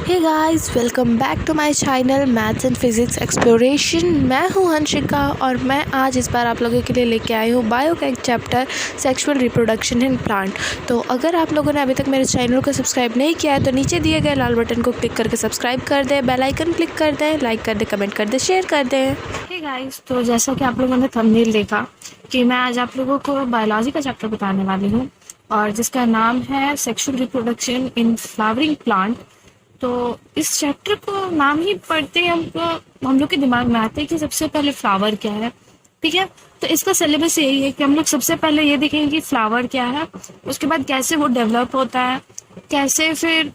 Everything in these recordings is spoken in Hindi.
Hey guys, welcome back to my channel maths and physics exploration. मैं हूं हंशिका और मैं आज इस बार आप लोगों के लिए लेके आई हूं बायो का एक chapter sexual reproduction in plant. तो अगर आप लोगों ने अभी तक मेरे चैनल को सब्सक्राइब नहीं किया है तो नीचे दिए गए लाल बटन को क्लिक करके सब्सक्राइब कर दें, बेल आइकन क्लिक कर दें, लाइक कर दें, कमेंट कर दें, शेयर कर दें। हे गाइस, तो जैसा कि आप लोगों ने थंबनेल देखा कि मैं आज आप लोगों को बायोलॉजी का चैप्टर बताने वाली हूँ और जिसका नाम है sexual reproduction in flowering plant. तो इस चैप्टर को नाम ही पढ़ते हम लोग के दिमाग में आते हैं कि सबसे पहले फ्लावर क्या है। ठीक है, तो इसका सिलेबस यही है कि हम लोग सबसे पहले ये देखेंगे कि फ्लावर क्या है, उसके बाद कैसे वो डेवलप होता है, कैसे फिर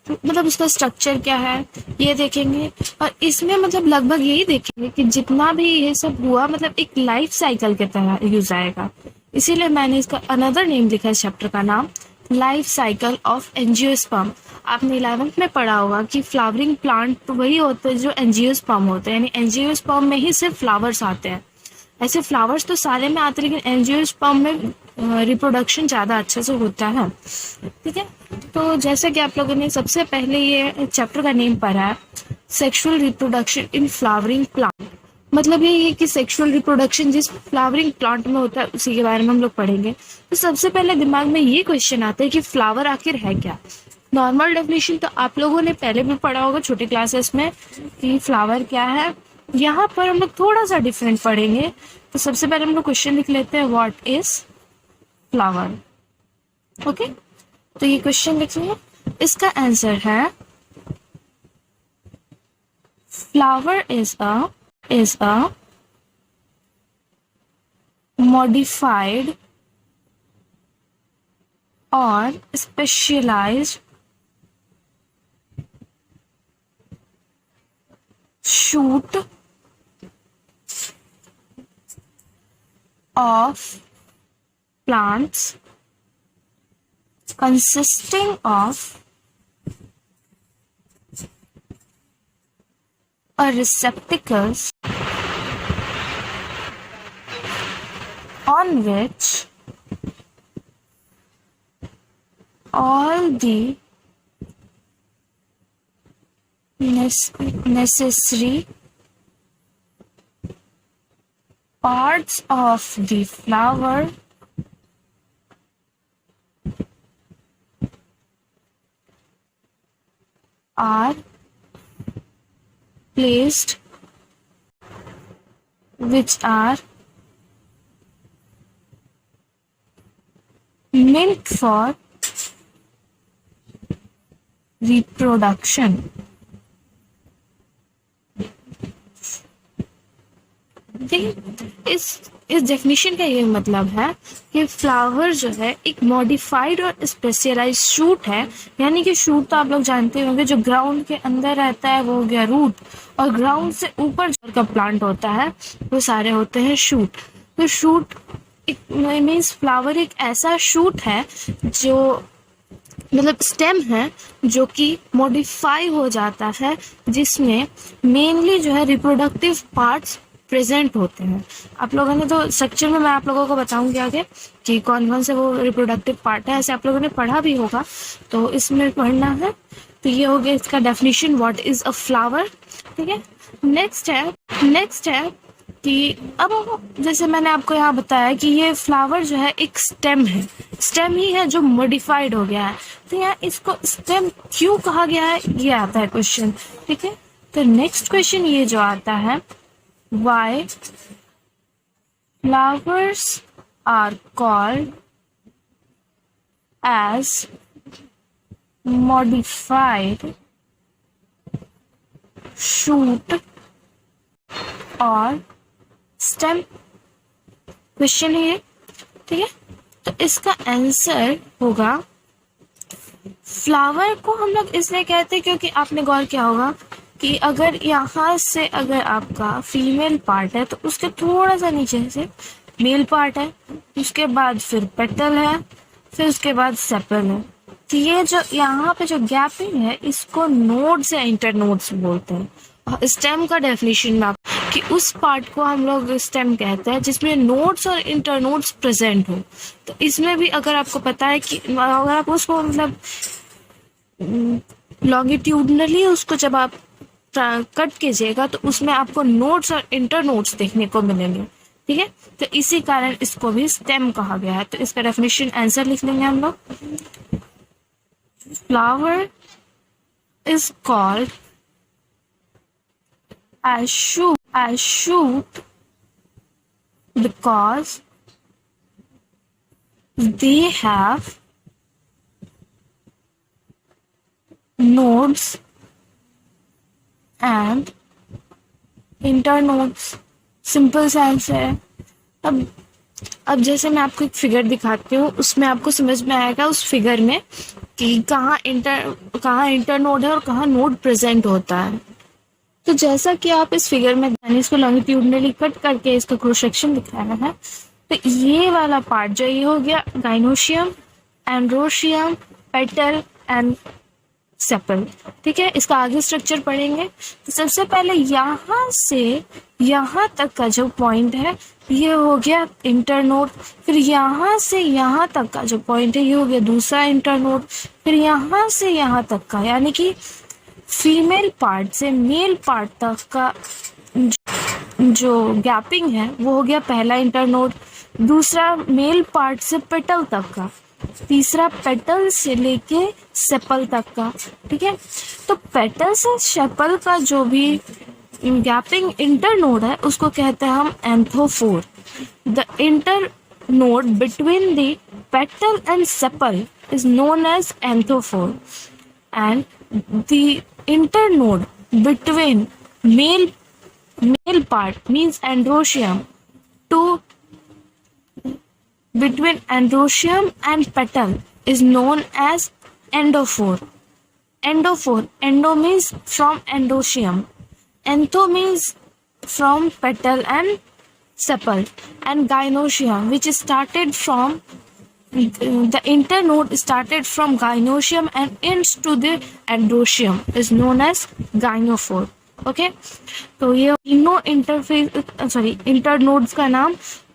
मतलब उसका स्ट्रक्चर क्या है ये देखेंगे। और इसमें मतलब लगभग यही देखेंगे कि जितना भी ये सब हुआ मतलब एक लाइफ साइकिल की तरह यूज आएगा। इसीलिए मैंने इसका अनदर नेम लिखा है इस चैप्टर का नाम, लाइफ साइकिल ऑफ एंजियोस्पर्म। आपने 11th में पढ़ा होगा कि फ्लावरिंग प्लांट तो वही होते हैं जो एंजियोस्पर्म होते हैं, यानी एंजियोस्पर्म में ही सिर्फ फ्लावर्स आते हैं। ऐसे फ्लावर्स तो सारे में आते हैं लेकिन एंजियोस्पर्म में रिप्रोडक्शन ज़्यादा अच्छे से होता है। ठीक है, तो जैसे कि आप लोगों ने सबसे पहले ये चैप्टर का नेम पढ़ा है sexual reproduction in flowering plant. मतलब ये है कि सेक्सुअल रिप्रोडक्शन जिस फ्लावरिंग प्लांट में होता है उसी के बारे में हम लोग पढ़ेंगे। तो सबसे पहले दिमाग में ये क्वेश्चन आता है कि फ्लावर आखिर है क्या। नॉर्मल डेफिनेशन तो आप लोगों ने पहले भी पढ़ा होगा छोटी क्लासेस में कि फ्लावर क्या है। यहाँ पर हम लोग थोड़ा सा डिफरेंट पढ़ेंगे। तो सबसे पहले हम लोग क्वेश्चन लिख लेते हैं, व्हाट इज फ्लावर। ओके, तो ये क्वेश्चन लिखिए, इसका आंसर है flower is a modified or specialized shoot of plants consisting of a receptacles on which all the necessary parts of the flower are placed, which are meant for reproduction। इस डेफिनेशन का ये मतलब है कि फ्लावर जो है एक मॉडिफाइड और स्पेशलाइज्ड शूट है। यानी कि शूट तो आप लोग जानते होंगे जो ग्राउंड के अंदर रहता है वो हो गया रूट, और ग्राउंड से ऊपर जो का प्लांट होता है वो सारे होते हैं शूट। तो शूट मीन्स फ्लावर एक ऐसा शूट है जो मतलब स्टेम है जो कि मॉडिफाई हो जाता है, जिसमें मेनली जो है रिप्रोडक्टिव पार्ट्स प्रेजेंट होते हैं। आप लोगों ने तो स्ट्रक्चर में मैं आप लोगों को बताऊंगी आगे कि कौन कौन से वो रिप्रोडक्टिव पार्ट है, ऐसे आप लोगों ने पढ़ा भी होगा तो इसमें पढ़ना है। तो ये हो गया इसका definition, what is a flower. ठीक है, नेक्स्ट है कि अब जैसे मैंने आपको यहाँ बताया कि ये फ्लावर जो है एक स्टेम है, स्टेम ही है जो मॉडिफाइड हो गया है। तो यहाँ इसको स्टेम क्यों कहा गया है ये आता है क्वेश्चन। ठीक है, तो नेक्स्ट क्वेश्चन ये जो आता है, why flowers are called as modified shoot और स्टेम क्वेश्चन है ये। ठीक है, तो इसका आंसर होगा फ्लावर को हम लोग इसलिए कहते हैं क्योंकि आपने गौर किया होगा कि अगर यहाँ से अगर आपका फीमेल पार्ट है तो उसके थोड़ा सा नीचे से मेल पार्ट है, उसके बाद फिर पेटल है, फिर उसके बाद सेपल है। तो ये जो यहाँ पे जो गैपिंग है इसको नोड्स या इंटरनोड्स बोलते हैं। और स्टेम का डेफिनेशन में कि उस पार्ट को हम लोग स्टेम कहते हैं जिसमें नोड्स और इंटरनोड्स प्रेजेंट हो। तो इसमें भी अगर आपको पता है कि अगर आप उसको मतलब लॉन्गिट्यूडनली उसको जब आप कट कीजिएगा तो उसमें आपको नोड्स और इंटर नोड्स देखने को मिलेंगे, ठीक है। तो इसी कारण इसको भी स्टेम कहा गया है। तो इसका डेफिनेशन आंसर लिख लेंगे हम लोग। Flower is called as shoot because they have nodes and internodes। Simple सा आंसर है। अब जैसे मैं आपको एक फिगर दिखाती हूँ, उसमें आपको समझ में आएगा उस फिगर में कि कहाँ इंटरनोड है और कहाँ नोड प्रेजेंट होता है। तो जैसा कि आप इस फिगर में इसको लॉन्गिट्यूडनली कट करके इसका क्रॉस सेक्शन दिखाया है, तो ये वाला पार्ट जो ये हो गया gynoecium, androecium, petal and sepal, ठीक है। इसका आगे स्ट्रक्चर पढ़ेंगे। तो सबसे पहले यहाँ से यहाँ तक का जो पॉइंट है ये हो गया इंटरनोड। फिर यहाँ से यहाँ तक का जो पॉइंट है ये हो गया दूसरा इंटरनोड। फिर यहाँ से यहाँ तक का, यानी कि फीमेल पार्ट से मेल पार्ट तक का जो गैपिंग है वो हो गया पहला इंटरनोड। दूसरा मेल पार्ट से पेटल तक का। तीसरा पेटल से लेके सेपल तक का, ठीक है। तो पेटल से सेपल का जो भी गैपिंग इंटरनोड है उसको कहते हैं हम anthophore. The internode between the petal and sepal is known as anthophore and the internode between male part means androecium to between androecium and petal is known as endophore. Endo means from androecium, antho means from petal and sepal, and gynoecium which is started from the internode started from gynoecium and ends to the androecium is known as gynophore। Okay, तो ये तीनों इंटरनोड्स का नाम।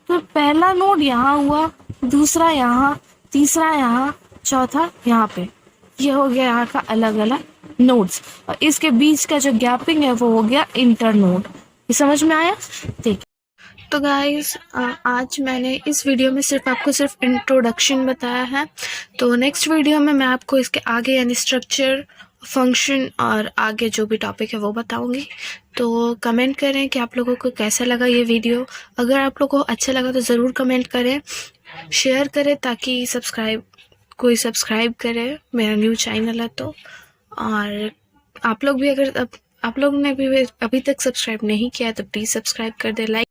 तो पहला नोड यहाँ हुआ, दूसरा यहाँ, तीसरा यहाँ, चौथा यहाँ पे। ये हो गया यहाँ का अलग अलग नोड्स, और इसके बीच का जो गैपिंग है वो हो गया इंटरनोड। ये समझ में आया? ठीक। तो गाइस आज मैंने इस वीडियो में सिर्फ इंट्रोडक्शन बताया है। तो नेक्स्ट वीडियो में मैं आपको इसके आगे यानी स्ट्रक्चर, फंक्शन और आगे जो भी टॉपिक है वो बताऊंगी। तो कमेंट करें कि आप लोगों को कैसा लगा ये वीडियो। अगर आप लोगों को अच्छा लगा तो ज़रूर कमेंट करें, शेयर करें ताकि कोई सब्सक्राइब करे, मेरा न्यू चैनल है तो। और आप लोग भी अगर आप लोग ने भी अभी तक सब्सक्राइब नहीं किया तो प्लीज़ सब्सक्राइब कर दे, लाइक